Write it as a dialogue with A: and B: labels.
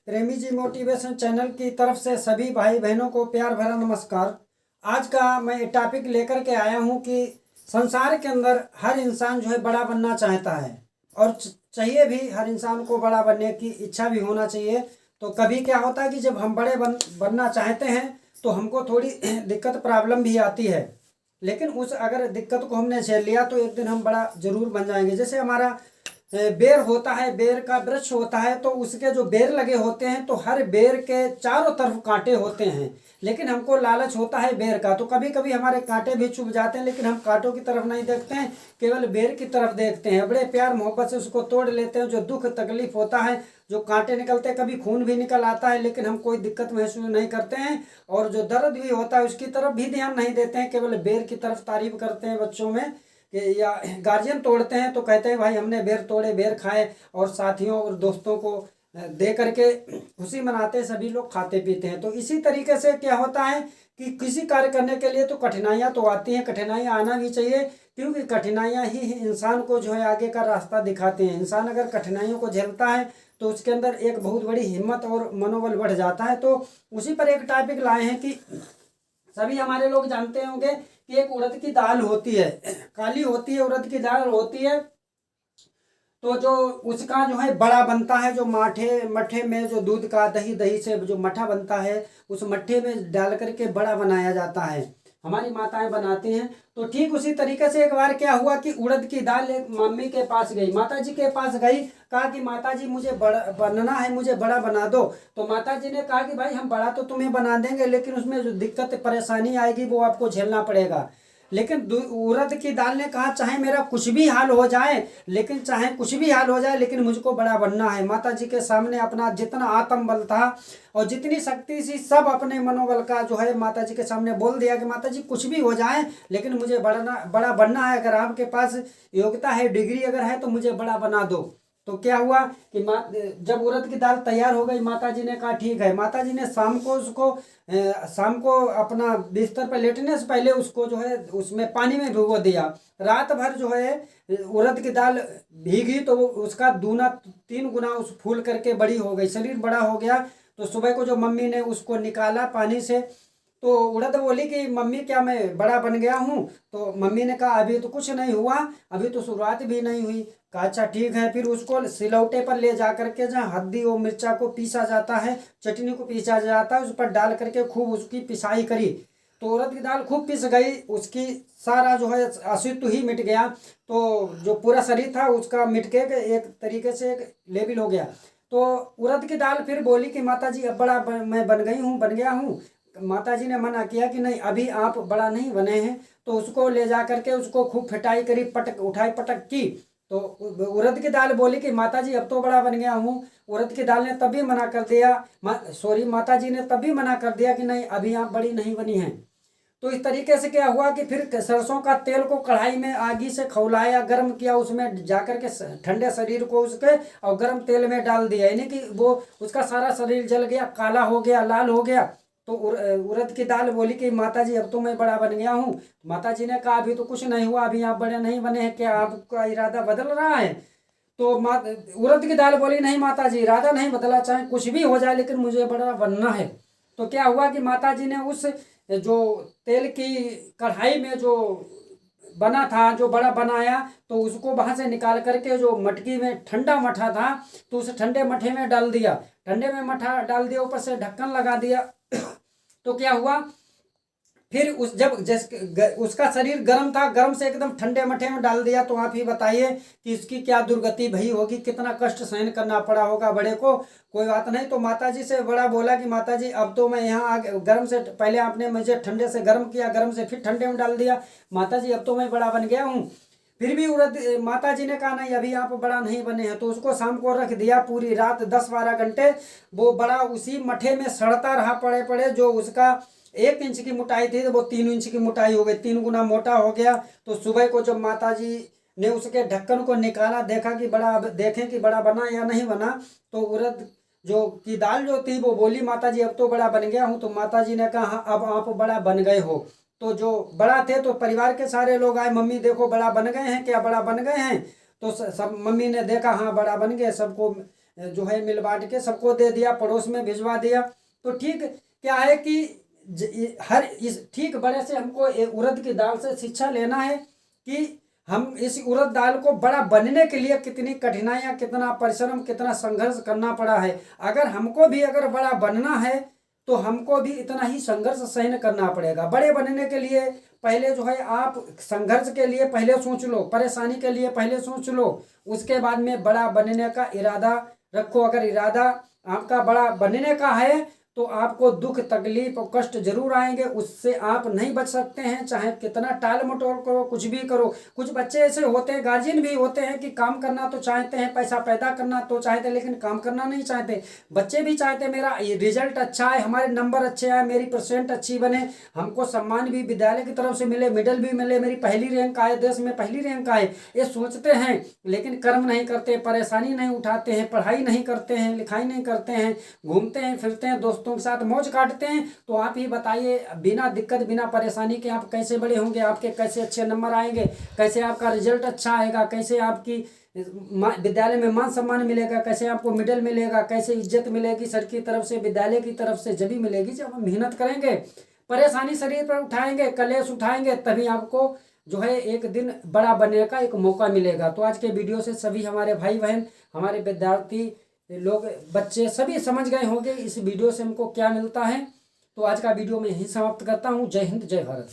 A: प्रेमी जी motivation channel की तरफ से सभी भाई बहनों को प्यार भरा नमस्कार। आज का मैं टॉपिक लेकर के आया हूं कि संसार के अंदर हर इंसान जो है बड़ा बनना चाहता है और चाहिए भी, हर इंसान को बड़ा बनने की इच्छा भी होना चाहिए। तो कभी क्या होता है कि जब हम बनना चाहते हैं तो हमको थोड़ी दिक्कत प्रॉब्लम भी आती है, लेकिन उस अगर दिक्कत को हमने झेल लिया तो एक दिन हम बड़ा जरूर बन जाएंगे। जैसे हमारा बेर होता है, बेर का वृक्ष होता है, तो उसके जो बेर लगे होते हैं तो हर बेर के चारों तरफ कांटे होते हैं, लेकिन हमको लालच होता है बेर का, तो कभी कभी हमारे कांटे भी चुभ जाते हैं, लेकिन हम कांटों की तरफ नहीं देखते हैं, केवल बेर की तरफ देखते हैं। बड़े प्यार मोहब्बत से उसको तोड़ लेते हैं। जो दुख तकलीफ होता है, जो कांटे निकलते हैं, कभी खून भी निकल आता है, लेकिन हम कोई दिक्कत महसूस नहीं करते हैं। और जो दर्द भी होता है उसकी तरफ भी ध्यान नहीं देते हैं, केवल बेर की तरफ तारीफ करते हैं बच्चों में कि या गार्जियन तोड़ते हैं तो कहते हैं भाई हमने बेर तोड़े, बेर खाए, और साथियों और दोस्तों को दे करके खुशी मनाते हैं, सभी लोग खाते पीते हैं। तो इसी तरीके से क्या होता है कि किसी कार्य करने के लिए तो कठिनाइयाँ तो आती हैं, कठिनाइयाँ आना भी चाहिए, क्योंकि कठिनाइयाँ ही इंसान को जो है आगे का रास्ता दिखाते हैं। इंसान अगर कठिनाइयों को झेलता है तो उसके अंदर एक बहुत बड़ी हिम्मत और मनोबल बढ़ जाता है। तो उसी पर एक टॉपिक लाए हैं कि सभी हमारे लोग जानते होंगे कि एक उड़द की दाल होती है, काली होती है, उड़द की दाल होती है। तो जो उसका जो है बड़ा बनता है, जो मट्ठे में जो दूध का दही दही से जो मट्ठा बनता है, उस मट्ठे में डाल करके बड़ा बनाया जाता है, हमारी माताएं बनाती हैं। तो ठीक उसी तरीके से एक बार क्या हुआ कि उड़द की दाल एक मम्मी के पास गई, माता जी के पास गई, कहा कि माता जी मुझे बड़ा बनना है, मुझे बड़ा बना दो। तो माता जी ने कहा कि भाई हम बड़ा तो तुम्हें बना देंगे, लेकिन उसमें जो दिक्कत परेशानी आएगी वो आपको झेलना पड़ेगा। लेकिन उड़द की दाल ने कहा चाहे मेरा कुछ भी हाल हो जाए, लेकिन मुझको बड़ा बनना है। माता जी के सामने अपना जितना आत्म बल था और जितनी शक्ति थी सब अपने मनोबल का जो है माता जी के सामने बोल दिया कि माता जी कुछ भी हो जाए, लेकिन मुझे बड़ा बनना है। अगर आपके पास योग्यता है, डिग्री अगर है, तो मुझे बड़ा बना दो। तो क्या हुआ कि जब उड़द की दाल तैयार हो गई, माता जी ने कहा ठीक है। माता जी ने शाम को अपना बिस्तर पर लेटने से पहले उसको जो है उसमें पानी में भिगो दिया। रात भर जो है उड़द की दाल भीगी तो वो उसका दूना 3 गुना उस फूल करके बड़ी हो गई, शरीर बड़ा हो गया। तो सुबह को जो मम्मी ने उसको निकाला पानी से, तो उड़द बोली कि मम्मी क्या मैं बड़ा बन गया हूँ? तो मम्मी ने कहा अभी तो कुछ नहीं हुआ, अभी तो शुरुआत भी नहीं हुई। कहा अच्छा ठीक है। फिर उसको सिलौटे पर ले जा करके जहाँ हल्दी और मिर्चा को पीसा जाता है, चटनी को पीसा जाता है, उस पर डाल करके खूब उसकी पिसाई करी। तो उड़द की दाल खूब पिस गई, उसकी सारा जो है अस्तित्व ही मिट गया। तो जो पूरा शरीर था उसका मिट के एक तरीके से एक लेवल हो गया। तो उड़द की दाल फिर बोली कि माता जी अब मैं बन गया हूँ। माता जी ने मना किया कि नहीं अभी आप बड़ा नहीं बने हैं। तो उसको ले जा करके उसको खूब फिटाई करी, पटक की। तो उड़द की दाल बोली कि माता जी अब तो बड़ा बन गया हूँ। उड़द की दाल ने तभी मना कर दिया, माता जी ने तभी मना कर दिया कि नहीं अभी आप बड़ी नहीं बनी हैं। तो इस तरीके से क्या हुआ कि फिर सरसों का तेल को कढ़ाई में आगी से खौलाया, गर्म किया, उसमें जाकर के ठंडे शरीर को उसके और गर्म तेल में डाल दिया, यानी कि वो उसका सारा शरीर जल गया, काला हो गया, लाल हो गया। तो उड़द की दाल बोली कि माता जी अब तो मैं बड़ा बन गया हूँ। माता जी ने कहा अभी तो कुछ नहीं हुआ, अभी आप बड़े नहीं बने हैं, क्या आपका इरादा बदल रहा है? तो उड़द की दाल बोली नहीं माता जी, इरादा नहीं बदला, चाहे कुछ भी हो जाए लेकिन मुझे बड़ा बनना है। तो क्या हुआ कि माता जी ने उस जो तेल की कढ़ाई में जो बना था, जो बड़ा बनाया, तो उसको वहां से निकाल करके जो मटकी में ठंडा मठा था, तो उस ठंडे मठे में डाल दिया, ठंडे में मठा डाल दिया, ऊपर से ढक्कन लगा दिया। तो क्या हुआ फिर उसका शरीर गर्म था, गर्म से एकदम ठंडे मठे में डाल दिया। तो आप ही बताइए कि इसकी क्या दुर्गति भई होगी, कितना कष्ट सहन करना पड़ा होगा बड़े को। कोई बात नहीं। तो माता जी से बड़ा बोला कि माता जी अब तो मैं यहाँ गर्म से पहले आपने मुझे ठंडे से गर्म किया, गर्म से फिर ठंडे में डाल दिया, माता जी अब तो मैं बड़ा बन गया हूँ। फिर भी माता जी ने कहा नहीं अभी आप बड़ा नहीं बने हैं। तो उसको शाम को रख दिया, पूरी रात 10-12 घंटे वो बड़ा उसी मठे में सड़ता रहा, पड़े पड़े। जो उसका 1 इंच की मोटाई थी तो वो 3 इंच की मोटाई हो गई, 3 गुना मोटा हो गया। तो सुबह को जब माता जी ने उसके ढक्कन को निकाला, देखा कि देखें कि बड़ा बना या नहीं बना, तो उड़द जो की दाल जो थी वो बोली माता जी अब तो बड़ा बन गया हूँ। तो माता जी ने कहा हाँ अब आप बड़ा बन गए हो। तो जो बड़ा थे तो परिवार के सारे लोग आए, मम्मी देखो बड़ा बन गए हैं, क्या बड़ा बन गए हैं? तो सब मम्मी ने देखा हाँ बड़ा बन गए, सबको जो है मिल बांट के सबको दे दिया, पड़ोस में भिजवा दिया। तो ठीक क्या है कि हर इस ठीक बड़े से हमको उड़द की दाल से शिक्षा लेना है कि हम इस उड़द दाल को बड़ा बनने के लिए कितनी कठिनाइयाँ, कितना परिश्रम, कितना संघर्ष करना पड़ा है। अगर हमको भी अगर बड़ा बनना है तो हमको भी इतना ही संघर्ष सहन करना पड़ेगा। बड़े बनने के लिए पहले जो है आप संघर्ष के लिए पहले सोच लो, परेशानी के लिए पहले सोच लो, उसके बाद में बड़ा बनने का इरादा रखो। अगर इरादा आपका बड़ा बनने का है तो आपको दुख, तकलीफ और कष्ट जरूर आएंगे, उससे आप नहीं बच सकते हैं, चाहे कितना टाल मटोल करो, कुछ भी करो। कुछ बच्चे ऐसे होते हैं, गार्जियन भी होते हैं कि काम करना तो चाहते हैं, पैसा पैदा करना तो चाहते हैं, लेकिन काम करना नहीं चाहते। बच्चे भी चाहते हैं मेरा रिजल्ट अच्छा है, हमारे नंबर अच्छे आए, मेरी परसेंट अच्छी बने, हमको सम्मान भी विद्यालय की तरफ से मिले, मेडल भी मिले, मेरी पहली रैंक आए, देश में पहली रैंक आए, ये सोचते हैं। लेकिन कर्म नहीं करते, परेशानी नहीं उठाते हैं, पढ़ाई नहीं करते हैं, लिखाई नहीं करते हैं, घूमते हैं फिरते हैं, दोस्तों के साथ मौज काटते हैं। तो आप ही बताइए, बिना दिक्कत, बिना परेशानी के आप कैसे बड़े होंगे? आपके कैसे अच्छे नंबर आएंगे? कैसे आपका रिजल्ट अच्छा आएगा? कैसे आपकी विद्यालय में मान सम्मान मिलेगा? कैसे आपको मेडल मिलेगा? कैसे इज्जत मिलेगी सर की तरफ से, विद्यालय की तरफ से? जब भी मिलेगी जब हम मेहनत करेंगे, परेशानी शरीर पर उठाएंगे, कलेश उठाएंगे, तभी आपको जो है एक दिन बड़ा बनने का एक मौका मिलेगा। तो आज के वीडियो से सभी हमारे भाई बहन, हमारे विद्यार्थी लोग, बच्चे सभी समझ गए होंगे इस वीडियो से हमको क्या मिलता है। तो आज का वीडियो मैं यहीं समाप्त करता हूँ। जय हिंद, जय भारत।